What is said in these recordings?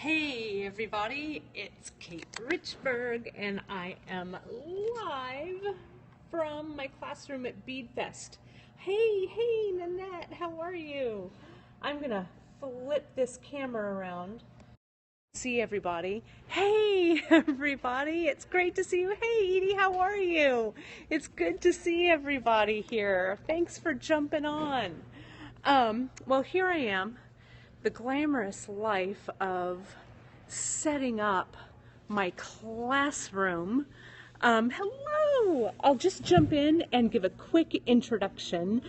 Hey everybody, it's Katerichbourg and I am live from my classroom at Beadfest. Hey Nanette, how are you? I'm gonna flip this camera around. See everybody. Hey everybody, it's great to see you. Hey Edie, how are you? It's good to see everybody here. Thanks for jumping on. Well, here I am. The glamorous life of setting up my classroom. Hello! I'll just jump in and give a quick introduction,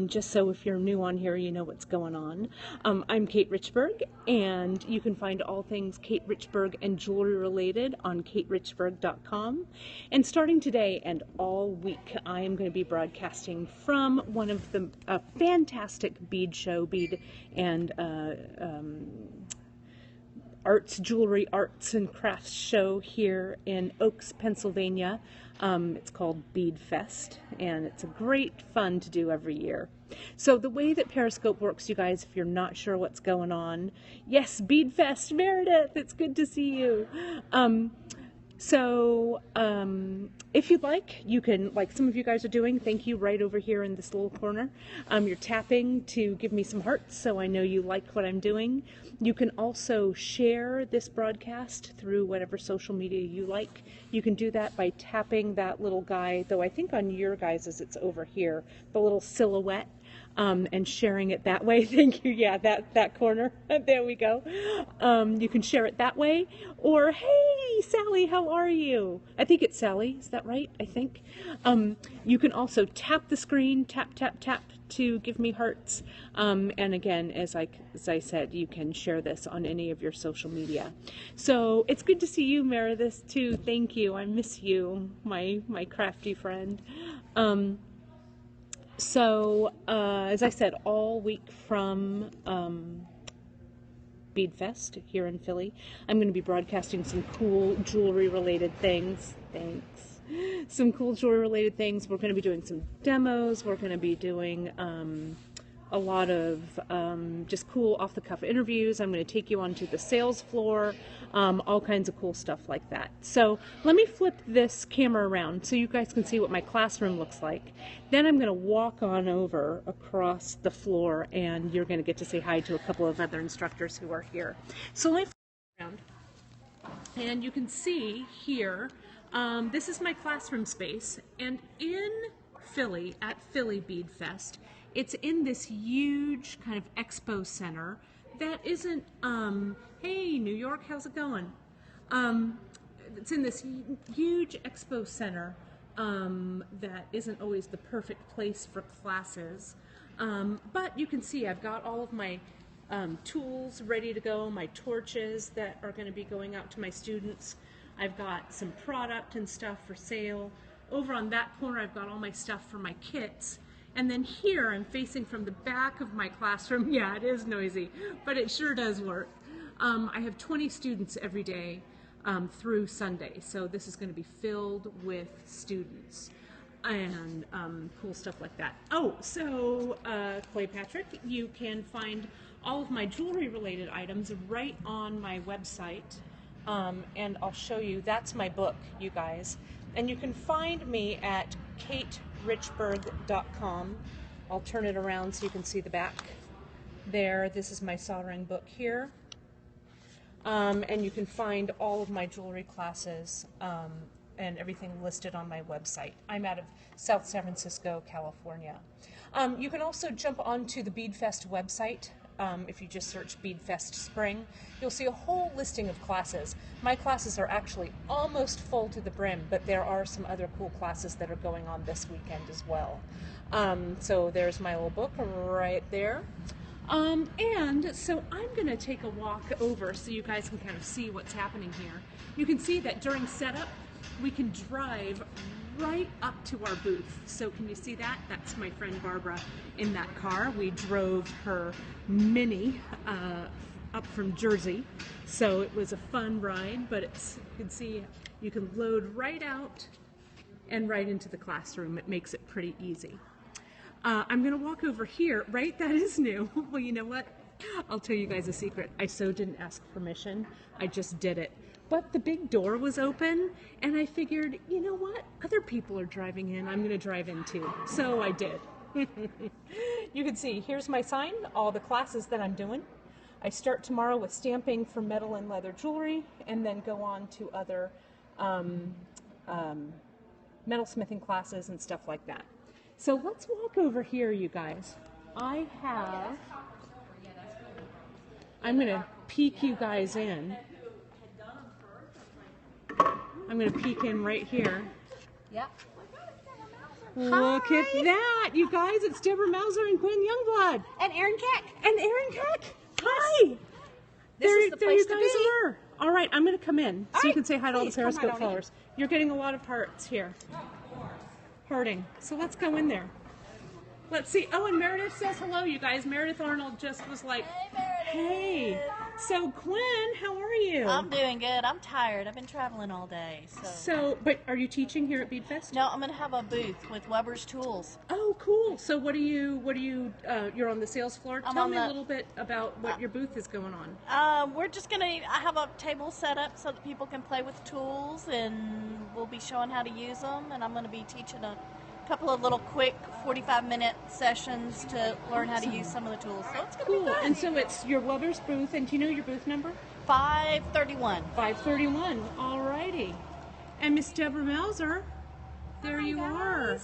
just so if you're new on here, you know what's going on. I'm Kate Richbourg, and you can find all things Kate Richbourg and jewelry related on katerichbourg.com. And starting today and all week, I am going to be broadcasting from one of the fantastic bead and jewelry arts and crafts show here in Oaks, Pennsylvania. It's called Beadfest, and it's a great fun to do every year. So the way that Periscope works, you guys, if you're not sure what's going on, yes, Beadfest, Meredith, it's good to see you. If you'd like, you can, like some of you guys are doing, thank you, right over here in this little corner. You're tapping to give me some hearts, so I know you like what I'm doing. You can also share this broadcast through whatever social media you like. You can do that by tapping that little guy, though I think on your guys's it's over here, the little silhouette. And sharing it that way. Thank you. Yeah, that corner. There we go. You can share it that way. Or, hey, Sally, how are you? I think it's Sally. Is that right? I think. You can also tap the screen, tap to give me hearts. And again, as I said, you can share this on any of your social media. So it's good to see you, Meredith, too. Thank you. I miss you, my crafty friend. As I said, all week from Beadfest here in Philly, I'm going to be broadcasting some cool jewelry-related things. Thanks. Some cool jewelry-related things. We're going to be doing some demos. We're going to be doing a lot of just cool off-the-cuff interviews. I'm going to take you onto the sales floor, all kinds of cool stuff like that. So let me flip this camera around so you guys can see what my classroom looks like. Then I'm going to walk on over across the floor, and you're going to get to say hi to a couple of other instructors who are here. So let me flip around, and you can see here, this is my classroom space, and in Philly, at Philly Beadfest, it's in this huge kind of expo center that isn't, hey, New York, how's it going? It's in this huge expo center that isn't always the perfect place for classes. But you can see I've got all of my tools ready to go, my torches that are going to be going out to my students. I've got some product and stuff for sale. Over on that corner, I've got all my stuff for my kits. And then here, I'm facing from the back of my classroom. Yeah, it is noisy, but it sure does work. I have 20 students every day through Sunday, so this is going to be filled with students and cool stuff like that. Oh, so Clay Patrick, you can find all of my jewelry-related items right on my website, and I'll show you. That's my book, you guys. And you can find me at katerichbourg.com. I'll turn it around so you can see the back there. This is my soldering book here. And you can find all of my jewelry classes and everything listed on my website. I'm out of South San Francisco, California. You can also jump onto the Beadfest website. If you just search Beadfest Spring, you'll see a whole listing of classes. My classes are actually almost full to the brim, but there are some other cool classes that are going on this weekend as well. So there's my little book right there. And so I'm going to take a walk over so you guys can kind of see what's happening here. You can see that during setup, we can drive right up to our booth. So can you see that? That's my friend Barbara in that car. We drove her Mini up from Jersey. So it was a fun ride, but it's, you can see you can load right out and right into the classroom. It makes it pretty easy. I'm going to walk over here, right? That is new. Well, you know what? I'll tell you guys a secret. I so didn't ask permission. I just did it. But the big door was open, and I figured, you know what? Other people are driving in. I'm going to drive in too. So I did. You can see, here's my sign, all the classes that I'm doing. I start tomorrow with stamping for metal and leather jewelry, and then go on to other metalsmithing classes and stuff like that. So let's walk over here, you guys. I'm going to peek you guys in. I'm going to peek in right here. Yep. Look at that, you guys. It's Deborah Mauser and Gwen Youngblood. And Erin Keck. And Erin Keck. Hi. This is the place to be. Are. All right, I'm going to come in so you can say hi to all the Please, come Periscope right on followers. You're getting a lot of hearts here. Hearting. So let's go in there. Let's see. Oh, and Meredith says hello, you guys. Meredith Arnold just was like, hey. So, Gwen, how are you? I'm doing good. I'm tired. I've been traveling all day. So, but are you teaching here at Beadfest? No, I'm going to have a booth with Weber's Tools. Oh, cool. So what do you, you're on the sales floor. Tell me a little bit about what your booth is going on. We're just going to, I have a table set up so that people can play with tools, and we'll be showing how to use them, and I'm going to be teaching a couple of little quick 45-minute sessions to learn how to use some of the tools. So it's going to be fun. And so it's your Weber's booth, and do you know your booth number? 531. 531. All righty. And Miss Deborah Mauser, there you are.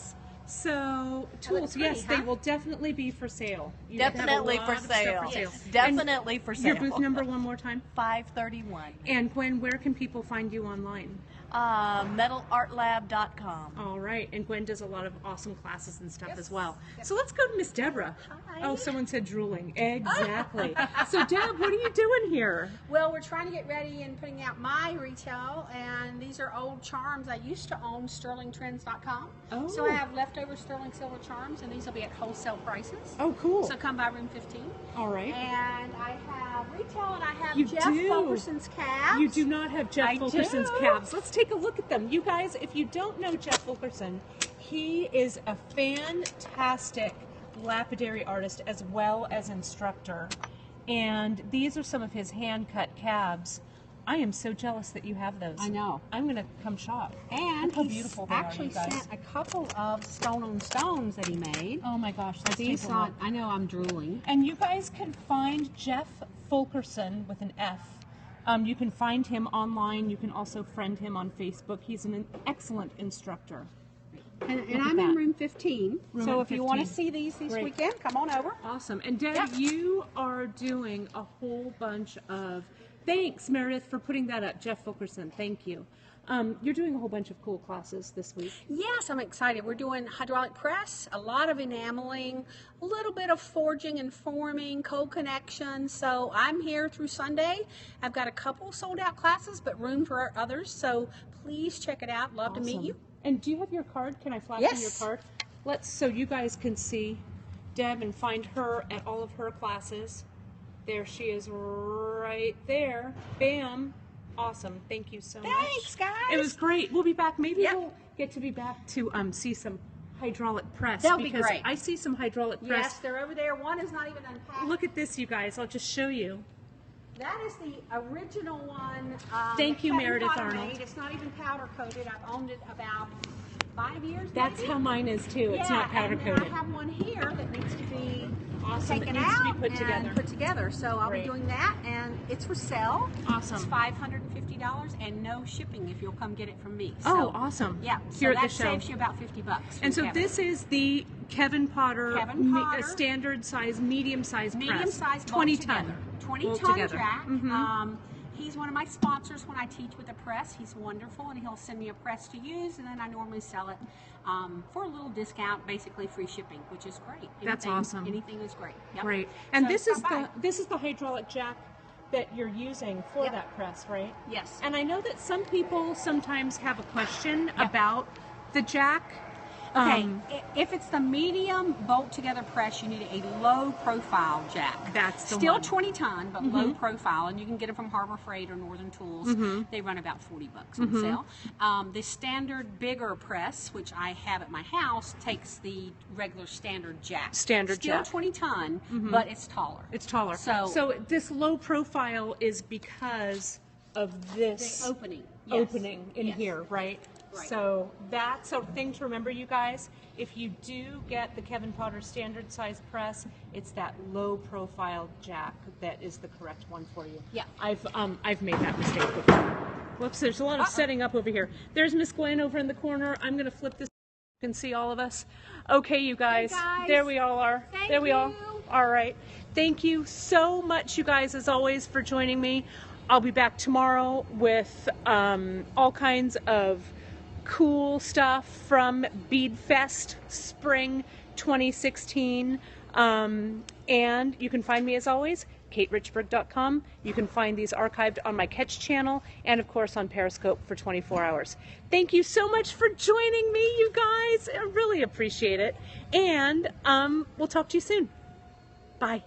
So tools, pretty, yes, they will definitely be for sale. You Definitely have a lot for of stuff sale. for sale. Yes. Definitely for sale. Your booth number one more time? 531. And Gwen, where can people find you online? Metalartlab.com. All right, and Gwen does a lot of awesome classes and stuff as well. So let's go to Miss Deborah. Hi. Oh, someone said drooling. Exactly. So Deb, what are you doing here? Well, we're trying to get ready and putting out my retail, and these are old charms. I used to own sterlingtrends.com. Oh. So I have leftover sterling silver charms, and these will be at wholesale prices. Oh, cool. So come by room 15. All right. And I have retail, and I have You Jeff do. Fulkerson's calves. You do not have Jeff I Fulkerson's do. calves. Let's take a look at them. You guys, if you don't know Jeff Fulkerson, he is a fantastic lapidary artist as well as instructor. And these are some of his hand-cut calves. I am so jealous that you have those. I know. I'm going to come shop. And Look how he's beautiful they actually are, you guys. sent a couple of stone-on-stones that he made. Oh my gosh, let's These take a look. I know I'm drooling. And you guys can find Jeff Fulkerson with an F. You can find him online. You can also friend him on Facebook. He's an excellent instructor. And I'm in room 15. Room So if 15. you want to see these this Great. weekend, come on over. Awesome. And Deb, Yep. you are doing a whole bunch of... Thanks, Meredith, for putting that up. Jeff Fulkerson, thank you. You're doing a whole bunch of cool classes this week. Yes, I'm excited. We're doing hydraulic press, a lot of enameling, a little bit of forging and forming, cold connection. So I'm here through Sunday. I've got a couple sold out classes, but room for others. So please check it out. Love to meet you. And do you have your card? Can I flash Yes. your card? So you guys can see Deb and find her at all of her classes. There she is right there. Bam. Awesome. Thank you so much. Thanks, guys. It was great. We'll be back. Maybe Yep. we'll get to be back to see some hydraulic press. That'll be because great. I see some hydraulic press. Yes, they're over there. One is not even unpacked. Look at this, you guys. I'll just show you. That is the original one. Thank you, Kevin Meredith Potter Arnold. made. It's not even powder coated. I've owned it about 5 years. That's maybe. how mine is too. It's not powder and then coated. I have one here that needs to be Awesome. taken It needs to out be put and together. put together. So I'll Great. be doing that, and it's for sale. Awesome. It's $550 and no shipping if you'll come get it from me. So, Oh, awesome. Yeah. Here so at the that show. saves you about $50. And so from Kevin. this is the Kevin Potter, standard size, medium size press. medium size 20 bolt ton. together. 20 Bolt ton together. jack. Mhm. He's one of my sponsors when I teach with a press. He's wonderful, and he'll send me a press to use, and then I normally sell it for a little discount, basically free shipping, which is great. That's Anything- awesome. Anything is great. Yep. Great. And So this is stop by. this is the hydraulic jack that you're using for Yep. that press, right? Yes. And I know that some people sometimes have a question about the jack. Okay, if it's the medium bolt together press, you need a low profile jack. That's the Still one. 20 ton, but low profile, and you can get them from Harbor Freight or Northern Tools. They run about $40 on sale. The standard bigger press, which I have at my house, takes the regular standard jack. Still 20 ton, but it's taller. It's taller. So this low profile is because of this The opening. opening in Yes. here, right? Right. So that's a thing to remember, you guys. If you do get the Kevin Potter standard size press, it's that low profile jack that is the correct one for you. Yeah. I've made that mistake before. Whoops, there's a lot of setting up over here. There's Miss Gwen over in the corner. I'm gonna flip this. You can see all of us. Okay, you guys. Hey, guys. There we all are. Thank there we all. you. All right. Thank you so much, you guys, as always, for joining me. I'll be back tomorrow with all kinds of cool stuff from Beadfest Spring 2016. And you can find me, as always, katerichbourg.com. You can find these archived on my Catch channel and, of course, on Periscope for 24 hours. Thank you so much for joining me, you guys. I really appreciate it. And we'll talk to you soon. Bye.